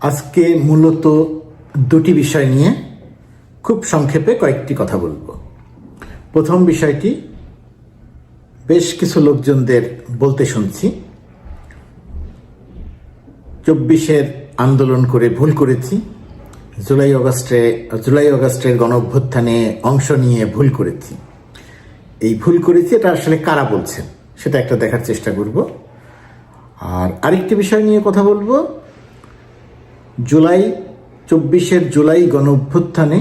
আজকে মূলত দুটি বিষয় নিয়ে খুব সংক্ষেপে কয়েকটি কথা বলবো। প্রথম বিষয়টি, বেশ কিছু লোকজনদের বলতে শুনছি 24-এর আন্দোলন করে ভুল করেছি, জুলাই আগস্টের গণ অভ্যুত্থানে অংশ নিয়ে ভুল করেছি। এই ভুল করেছি এটা আসলে কারা বলছেন সেটা একটা দেখার চেষ্টা করব। আর আরেকটি বিষয় নিয়ে কথা বলবো, 24-এর জুলাই গণ অভ্যুত্থানে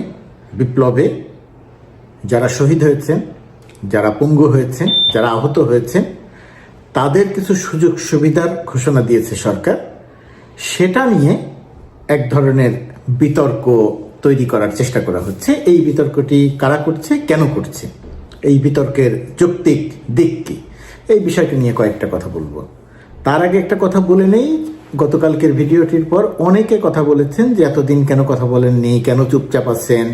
বিপ্লবে যারা শহীদ হয়েছেন, যারা পঙ্গু হয়েছেন, যারা আহত হয়েছেন, তাদের কিছু সুযোগ সুবিধার ঘোষণা দিয়েছে সরকার। সেটা নিয়ে এক ধরনের বিতর্ক তৈরি করার চেষ্টা করা হচ্ছে। এই বিতর্কটি কারা করছে, কেন করছে, এই বিতর্কের যৌক্তিক দিক কি, এই বিষয়টি নিয়ে কয়েকটা কথা বলবো। তার আগে একটা কথা বলে নেই, গতকালকের ভিডিওটির পর অনেকে কথা বলেছেন যে এতদিন কেন কথা বলেননি, কেন চুপচাপ আছেন।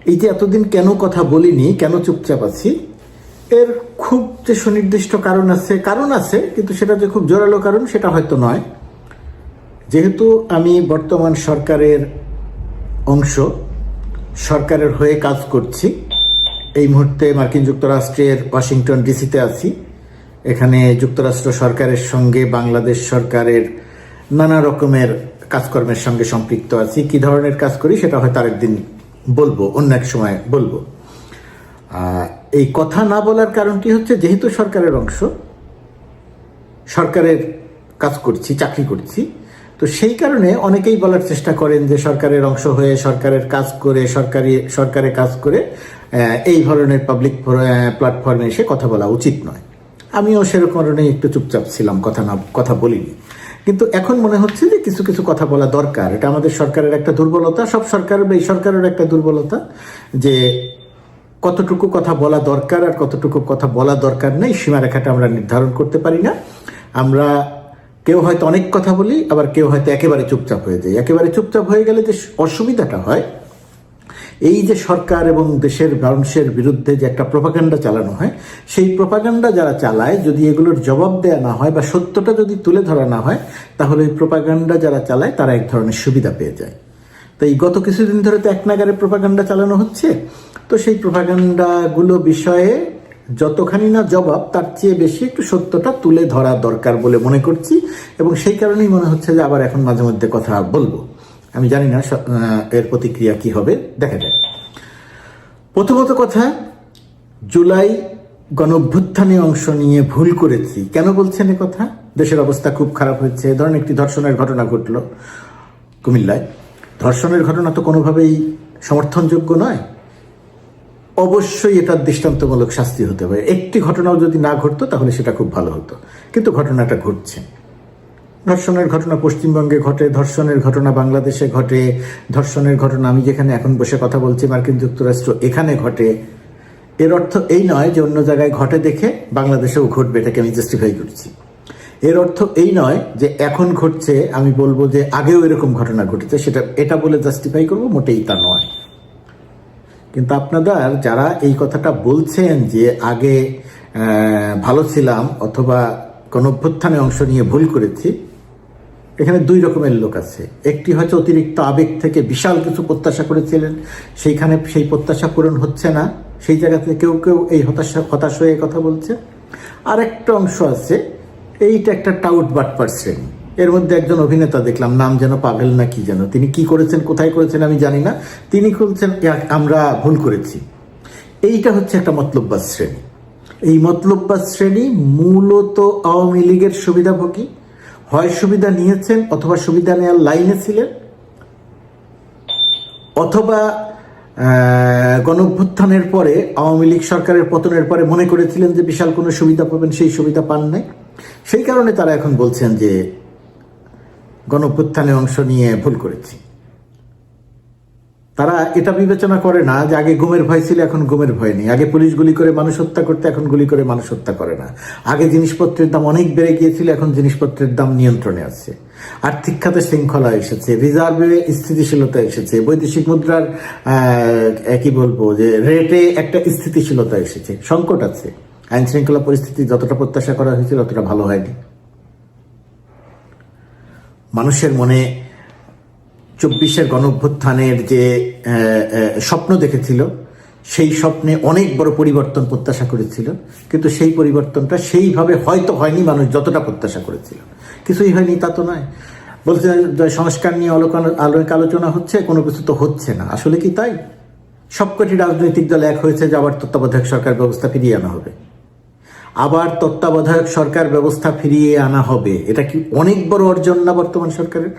এই যে এতদিন কেন কথা বলিনি, কেন চুপচাপ আছি, এর খুব যে সুনির্দিষ্ট কারণ আছে, কিন্তু সেটা যে খুব জোরালো কারণ সেটা হয়তো নয়। যেহেতু আমি বর্তমান সরকারের অংশ, সরকারের হয়ে কাজ করছি, এই মুহূর্তে মার্কিন যুক্তরাষ্ট্রের ওয়াশিংটন ডিসিতে আছি। এখানে যুক্তরাষ্ট্র সরকারের সঙ্গে বাংলাদেশ সরকারের নানা রকমের কাজকর্মের সঙ্গে সম্পৃক্ত আছি। কি ধরনের কাজ করি সেটা হয়তো আরেকদিন বলবো, অন্য এক সময় বলবো। এই কথা না বলার কারণটি হচ্ছে, যেহেতু সরকারের অংশ, সরকারের কাজ করছি, চাকরি করছি, তো সেই কারণে অনেকেই বলার চেষ্টা করেন যে সরকারের অংশ হয়ে সরকারের কাজ করে, সরকারে কাজ করে এই ধরনের পাবলিক প্ল্যাটফর্মে এসে কথা বলা উচিত নয়। আমিও সেরকম কারণেই একটু চুপচাপ ছিলাম, কথা বলিনি। কিন্তু এখন মনে হচ্ছে যে কিছু কিছু কথা বলা দরকার। এটা আমাদের সরকারের একটা দুর্বলতা, সব সরকারের, এই সরকারের একটা দুর্বলতা, যে কতটুকু কথা বলা দরকার আর কতটুকু কথা বলা দরকার নেই, সীমারেখাটা আমরা নির্ধারণ করতে পারি না। আমরা কেউ হয়তো অনেক কথা বলি, আবার কেউ হয়তো একেবারে চুপচাপ হয়ে যায়। একেবারে চুপচাপ হয়ে গেলে যে অসুবিধাটা হয়, এই যে সরকার এবং দেশের মানুষের বিরুদ্ধে যে একটা প্রোপাগান্ডা চালানো হয়, সেই প্রোপাগান্ডা যারা চালায়, যদি এগুলোর জবাব দেয়া না হয় বা সত্যটা যদি তুলে ধরা না হয়, তাহলে ওই প্রোপাগান্ডা যারা চালায় তারা এক ধরনের সুবিধা পেয়ে যায়। তো এই গত কিছুদিন ধরে তো এক নাগারে প্রোপাগান্ডা চালানো হচ্ছে। তো সেই প্রোপাগান্ডাগুলো বিষয়ে যতখানি না জবাব, তার চেয়ে বেশি একটু সত্যটা তুলে ধরা দরকার বলে মনে করছি, এবং সেই কারণেই মনে হচ্ছে যে আবার এখন মাঝে মধ্যে কথা বলবো। আমি জানি না এর প্রতিক্রিয়া কি হবে, দেখা যায়। প্রথমত কথা, জুলাই গণ অভ্যুত্থানে অংশ নিয়ে ভুল করেছি কেন বলছেন এ কথা? দেশের অবস্থা খুব খারাপ হয়েছে। ধরেন একটি ধর্ষণের ঘটনা ঘটলো কুমিল্লায়। ধর্ষণের ঘটনা তো কোনোভাবেই সমর্থনযোগ্য নয়, অবশ্যই এটার দৃষ্টান্তমূলক শাস্তি হতে হবে। একটি ঘটনাও যদি না ঘটতো তাহলে সেটা খুব ভালো হতো, কিন্তু ঘটনাটা ঘটছে। ধর্ষণের ঘটনা পশ্চিমবঙ্গে ঘটে, ধর্ষণের ঘটনা বাংলাদেশে ঘটে, ধর্ষণের ঘটনা আমি যেখানে এখন বসে কথা বলছি মার্কিন যুক্তরাষ্ট্র, এখানে ঘটে। এর অর্থ এই নয় যে অন্য জায়গায় ঘটে দেখে বাংলাদেশেও ঘটবে, এটাকে আমি জাস্টিফাই করছি। এর অর্থ এই নয় যে এখন ঘটছে আমি বলবো যে আগেও এরকম ঘটনা ঘটেছে, এটা বলে জাস্টিফাই করবো, মোটেই তা নয়। কিন্তু আপনারা যারা এই কথাটা বলছেন যে আগে ভালো ছিলাম অথবা কোনো অভ্যুত্থানে অংশ নিয়ে ভুল করেছি, এখানে দুই রকমের লোক আছে। একটি হয়তো অতিরিক্ত আবেগ থেকে বিশাল কিছু প্রত্যাশা করেছিলেন, সেইখানে সেই প্রত্যাশা পূরণ হচ্ছে না, সেই জায়গাতে কেউ কেউ এই হতাশ হয়ে কথা বলছে। আর একটা অংশ আছে, এইটা একটা টাউট বাটপার শ্রেণী। এর মধ্যে একজন অভিনেতা দেখলাম, নাম যেন পাভেল না কি যেন, তিনি কি করেছেন, কোথায় করেছেন আমি জানি না, তিনি বলছেন আমরা ভুল করেছি। এইটা হচ্ছে একটা মতলববাজ শ্রেণী। এই মতলববাজ শ্রেণী মূলত আওয়ামী লীগের সুবিধাভোগী, হয় সুবিধা নিয়েছেন অথবা সুবিধা নেওয়ার লাইনে ছিলেন, অথবা গণঅভ্যুত্থানের পরে আওয়ামী লীগ সরকারের পতনের পরে মনে করেছিলেন যে বিশাল কোনো সুবিধা পাবেন, সেই সুবিধা পান নাই। সেই কারণে তারা এখন বলছেন যে গণঅভ্যুত্থানে অংশ নিয়ে ভুল করেছি। তারা এটা বিবেচনা করে না যে আগে গুমের ভয় ছিল, এখন গুমের ভয় নেই। আগে পুলিশ গুলি করে মানুষ হত্যা করতে, এখন গুলি করে মানুষ হত্যা করে না। আগে জিনিসপত্রের দাম অনেক বেড়ে গিয়েছিল, এখন জিনিসপত্রের দাম নিয়ন্ত্রণে আছে। আর্থিক খাতে শৃঙ্খলা এসেছে, রিজার্ভে স্থিতিশীলতা এসেছে, বৈদেশিক মুদ্রার কি বলবো যে রেটে একটা স্থিতিশীলতা এসেছে। সংকট আছে, আইন শৃঙ্খলা পরিস্থিতি যতটা প্রত্যাশা করা হয়েছিল ততটা ভালো হয়নি। মানুষের মনে 24-এর গণঅভ্যুত্থানের যে স্বপ্ন দেখেছিল, সেই স্বপ্নে অনেক বড় পরিবর্তন প্রত্যাশা করেছিল, কিন্তু সেই পরিবর্তনটা সেইভাবে হয়তো হয়নি মানুষ যতটা প্রত্যাশা করেছিল। কিছুই হয়নি তা তো নয়। বলছে সংস্কার নিয়ে আলোচনা হচ্ছে, কোনো কিছু তো হচ্ছে না। আসলে কি তাই? সবকটি রাজনৈতিক দল এক হয়েছে যে আবার তত্ত্বাবধায়ক সরকার ব্যবস্থা ফিরিয়ে আনা হবে। আবার তত্ত্বাবধায়ক সরকার ব্যবস্থা ফিরিয়ে আনা হবে, এটা কি অনেক বড় অর্জন না বর্তমান সরকারের?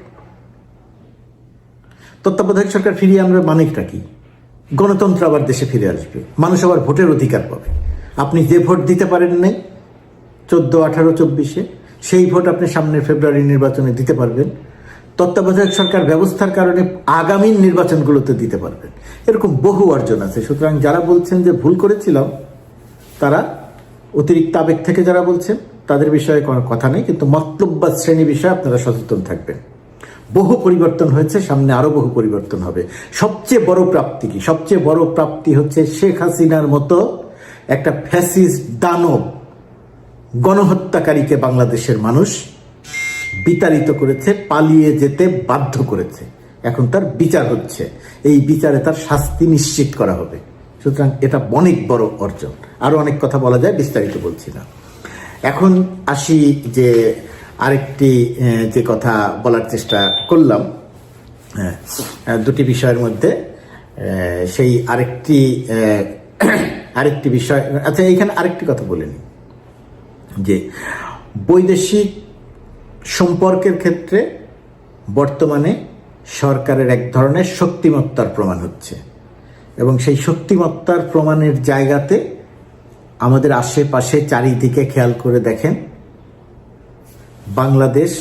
তত্ত্বাবধায়ক সরকার ফিরিয়ে আনবে মানেটা কি? গণতন্ত্র আবার দেশে ফিরে আসবে, মানুষ আবার ভোটের অধিকার পাবে। আপনি যে ভোট দিতে পারেন নাই 14, 18, 24-এ, সেই ভোট আপনি সামনের ফেব্রুয়ারি নির্বাচনে দিতে পারবেন। তত্ত্বাবধায়ক সরকার ব্যবস্থার কারণে আগামী নির্বাচনগুলোতে দিতে পারবেন। এরকম বহু অর্জন আছে। সুতরাং যারা বলছেন যে ভুল করেছিলাম, তারা অতিরিক্ত আবেগ থেকে যারা বলছেন তাদের বিষয়ে কোনো কথা নেই, কিন্তু মতলববাদ শ্রেণী বিষয়ে আপনারা সচেতন থাকবেন। বহু পরিবর্তন হয়েছে, সামনে আরো বহু পরিবর্তন হবে। সবচেয়ে বড় প্রাপ্তি কি? সবচেয়ে বড় প্রাপ্তি হচ্ছে শেখ হাসিনার মতো একটা ফ্যাসিস্ট দানব গণহত্যাকারীকে বাংলাদেশের মানুষ বিতাড়িত করেছে, পালিয়ে যেতে বাধ্য করেছে। এখন তার বিচার হচ্ছে, এই বিচারে তার শাস্তি নিশ্চিত করা হবে। সুতরাং এটা অনেক বড় অর্জন। আরো অনেক কথা বলা যায়, বিস্তারিত বলছি না। এখন আসি যে আরেকটি যে কথা বলার চেষ্টা করলাম দুটি বিষয়ের মধ্যে, সেই আরেকটি বিষয়। আচ্ছা, এইখানে আরেকটি কথা বলে নিই যে বৈদেশিক সম্পর্কের ক্ষেত্রে বর্তমানে সরকারের এক ধরনের শক্তিমত্তার প্রমাণ হচ্ছে, এবং সেই শক্তিমত্তার প্রমাণের জায়গাতে আমাদের আশেপাশে চারিদিকে খেয়াল করে দেখেন, বাংলাদেশ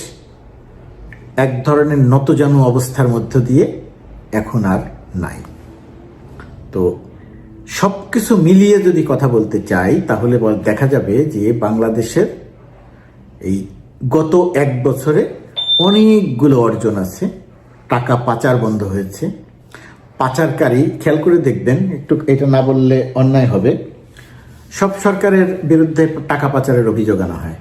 এক ধরনের নতজানু অবস্থার মধ্য দিয়ে এখন আর নাই। তো সবকিছু মিলিয়ে যদি কথা বলতে চাই, তাহলে দেখা যাবে যে বাংলাদেশের এই গত 1 বছরে অনেকগুলো অর্জন আছে। টাকা পাচার বন্ধ হয়েছে। পাচারকারী, খেয়াল করে দেখবেন, একটু এটা না বললে অন্যায় হবে, সব সরকারের বিরুদ্ধে টাকা পাচারের অভিযোগ আনা হয়,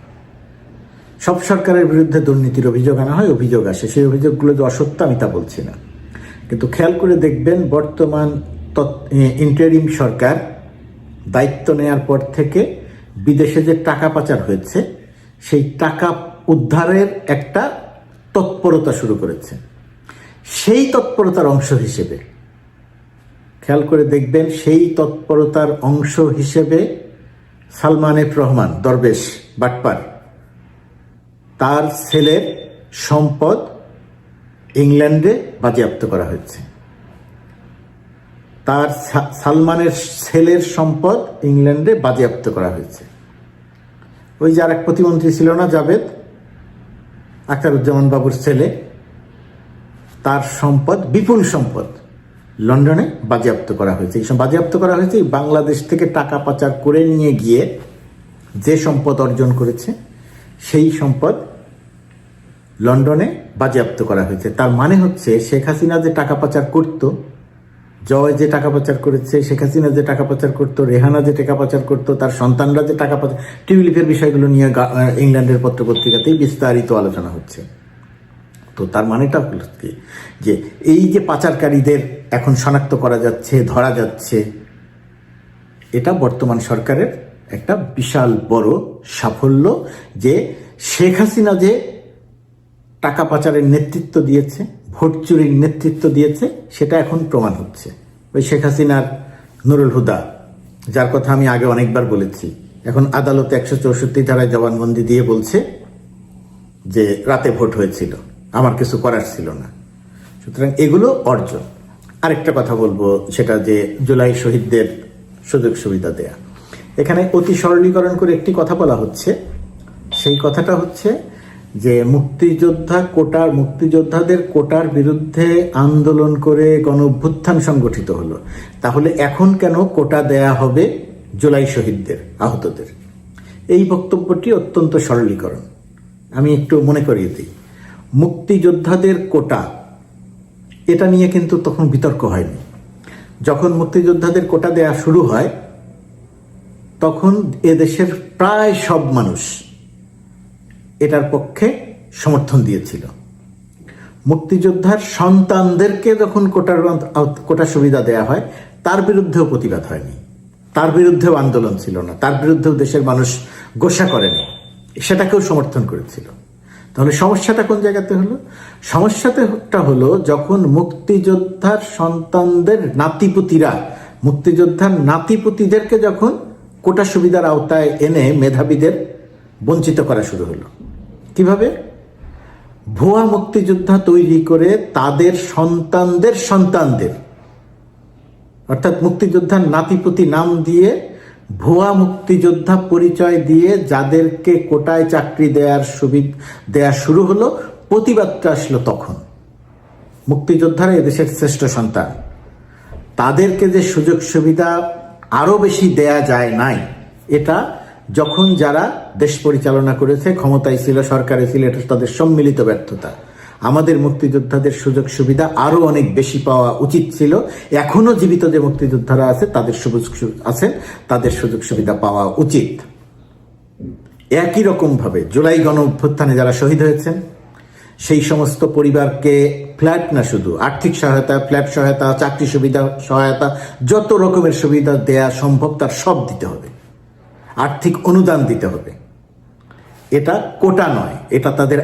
সব সরকারের বিরুদ্ধে দুর্নীতির অভিযোগ আনা হয়, অভিযোগ আসে। সেই অভিযোগগুলো যে অসত্য আমি তা বলছি না, কিন্তু খেয়াল করে দেখবেন বর্তমান ইন্টারিম সরকার দায়িত্ব নেয়ার পর থেকে বিদেশে যে টাকা পাচার হয়েছে, সেই টাকা উদ্ধারের একটা তৎপরতা শুরু করেছে। সেই তৎপরতার অংশ হিসেবে খেয়াল করে দেখবেন, সেই তৎপরতার অংশ হিসেবে সালমান এফ রহমান দরবেশ বাটপার, তার ছেলের সম্পদ ইংল্যান্ডে বাজেয়াপ্ত করা হয়েছে। তার সালমানের ছেলের সম্পদ ইংল্যান্ডে বাজেয়াপ্ত করা হয়েছে। ওই যে আরেক প্রতিমন্ত্রী ছিল না, জাভেদ আখতারুজ্জামান বাবুর ছেলে, তার সম্পদ, বিপুল সম্পদ লন্ডনে বাজেয়াপ্ত করা হয়েছে। এই বাজেয়াপ্ত করা হয়েছে বাংলাদেশ থেকে টাকা পাচার করে নিয়ে গিয়ে যে সম্পদ অর্জন করেছে, সেই সম্পদ লন্ডনে বাজেয়াপ্ত করা হয়েছে। তার মানে হচ্ছে শেখ হাসিনা যে টাকা পাচার করত, জয় যে টাকা পাচার করেছে, শেখ হাসিনা যে টাকা পাচার করতো, রেহানা যে টাকা পাচার করতো, তার সন্তানরা যে টাকা পাচার, টিউলিপের বিষয়গুলো নিয়ে ইংল্যান্ডের পত্রপত্রিকাতেই বিস্তারিত আলোচনা হচ্ছে। তো তার মানেটা হলো কি, যে এই যে পাচারকারীদের এখন শনাক্ত করা যাচ্ছে, ধরা যাচ্ছে, এটা বর্তমান সরকারের একটা বিশাল বড় সাফল্য। যে শেখ হাসিনা যে টাকা পাচারের নেতৃত্ব দিয়েছে, ভোট চুরির নেতৃত্ব দিয়েছে, সেটা এখন প্রমাণ হচ্ছে। ওই শেখ হাসিনার নুরুল হুদা, যার কথা আমি আগে অনেকবার বলেছি, এখন আদালতে 164 ধারায় জবানবন্দি দিয়ে বলছে যে রাতে ভোট হয়েছিল, আমার কিছু করার ছিল না। সুতরাং এগুলো অর্জন। আরেকটা কথা বলবো, সেটা যে জুলাই শহীদদের সুযোগ সুবিধা দেয়া। এখানে অতি সরলীকরণ করে একটি কথা বলা হচ্ছে, সেই কথাটা হচ্ছে যে মুক্তিযোদ্ধাদের কোটার বিরুদ্ধে আন্দোলন করে গণঅভ্যুত্থান সংগঠিত হলো, তাহলে এখন কেন কোটা দেয়া হবে জুলাই শহীদদের, আহতদের? এই বক্তব্যটি অত্যন্ত সরলীকরণ। আমি একটু মনে করিয়ে দিই, মুক্তিযোদ্ধাদের কোটা, এটা নিয়ে কিন্তু তখন বিতর্ক হয়নি। যখন মুক্তিযোদ্ধাদের কোটা দেয়া শুরু হয়, তখন এদেশের প্রায় সব মানুষ এটার পক্ষে সমর্থন দিয়েছিল। মুক্তিযোদ্ধার সন্তানদেরকে যখন কোটা সুবিধা দেয়া হয় তার বিরুদ্ধেও প্রতিবাদ হয়নি, তার বিরুদ্ধেও আন্দোলন ছিল না, তার বিরুদ্ধেও দেশের মানুষ গোসা করেনি, সেটাকেও সমর্থন করেছিল। তাহলে সমস্যাটা কোন জায়গাতে হলো? সমস্যাটা হলো যখন মুক্তিযোদ্ধার সন্তানদের নাতিপুতিরা, মুক্তিযোদ্ধার নাতিপুতিদেরকে যখন কোটা সুবিধার আওতায় এনে মেধাবীদের বঞ্চিত করা শুরু হলো। কিভাবে? ভুয়া মুক্তিযোদ্ধা তৈরি করে তাদের সন্তানদের অর্থাৎ মুক্তিযোদ্ধার নাতিপুতি নাম দিয়ে ভুয়া মুক্তিযোদ্ধা পরিচয় দিয়ে যাদেরকে কোটায় চাকরি দেয়া শুরু হলো, প্রতিবাদটা আসলো তখন। মুক্তিযোদ্ধারা এদেশের শ্রেষ্ঠ সন্তান, তাদেরকে যে সুযোগ সুবিধা আরো বেশি দেয়া যায় নাই, এটা যখন যারা দেশ পরিচালনা করেছে, ক্ষমতায় ছিল, সরকারে ছিল, এটা তাদের সম্মিলিত ব্যর্থতা। আমাদের মুক্তিযোদ্ধাদের সুযোগ সুবিধা আরো অনেক বেশি পাওয়া উচিত ছিল। এখনো জীবিত যে মুক্তিযোদ্ধারা আছে তাদের সুযোগ সুবিধা পাওয়া উচিত। একই রকম ভাবে জুলাই গণ অভ্যুত্থানে যারা শহীদ হয়েছেন সেই সমস্ত পরিবারকে ফ্ল্যাট না শুধু আর্থিক সহায়তা, ফ্ল্যাট সহায়তা, চাকরি সুবিধা সহায়তা, যত রকমের সুবিধা দেয়া সম্ভব তার সব দিতে হবে, আর্থিক অনুদান দিতে হবে। এটা কোটা নয়, এটা তাদের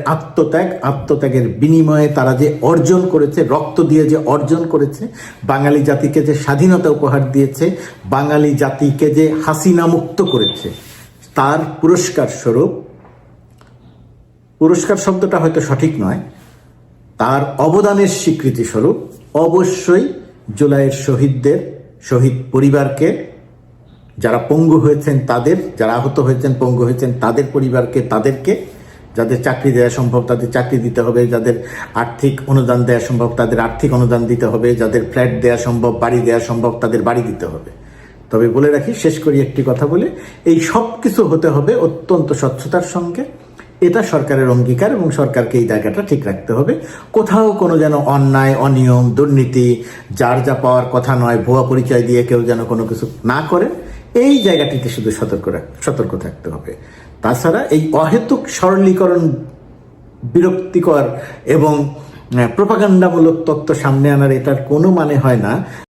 আত্মত্যাগের বিনিময়ে তারা যে অর্জন করেছে, রক্ত দিয়ে যে অর্জন করেছে, বাঙালি জাতিকে যে স্বাধীনতা উপহার দিয়েছে, বাঙালি জাতিকে যে হাসিনা মুক্ত করেছে, তার পুরস্কার স্বরূপ, পুরস্কার শব্দটা হয়তো সঠিক নয়, তার অবদানের স্বীকৃতি স্বরূপ অবশ্যই জুলাইয়ের শহীদ পরিবারকে, যারা পঙ্গু হয়েছেন তাদের, যারা আহত হয়েছেন, পঙ্গু হয়েছেন তাদের পরিবারকে, তাদেরকে যাদের চাকরি দেওয়া সম্ভব তাদের চাকরি দিতে হবে, যাদের আর্থিক অনুদান দেওয়া সম্ভব তাদের আর্থিক অনুদান দিতে হবে, যাদের ফ্ল্যাট দেওয়া সম্ভব, বাড়ি দেওয়া সম্ভব তাদের বাড়ি দিতে হবে। তবে বলে রাখি, শেষ করি একটি কথা বলে, এই সব কিছু হতে হবে অত্যন্ত স্বচ্ছতার সঙ্গে। এটা সরকারের অঙ্গীকার এবং সরকারকে এই জায়গাটা ঠিক রাখতে হবে। কোথাও কোনো যেন অন্যায়, অনিয়ম, দুর্নীতি, যার যা পাওয়ার কথা নয়, ভুয়া পরিচয় দিয়ে কেউ যেন কোনো কিছু না করে, এই জায়গাটিতে শুধু সতর্ক থাকতে হবে। তাছাড়া এই অহেতুক সরলীকরণ, বিরক্তিকর এবং প্রোপাগান্ডামূলক তত্ত্ব সামনে আনার এটার কোনো মানে হয় না।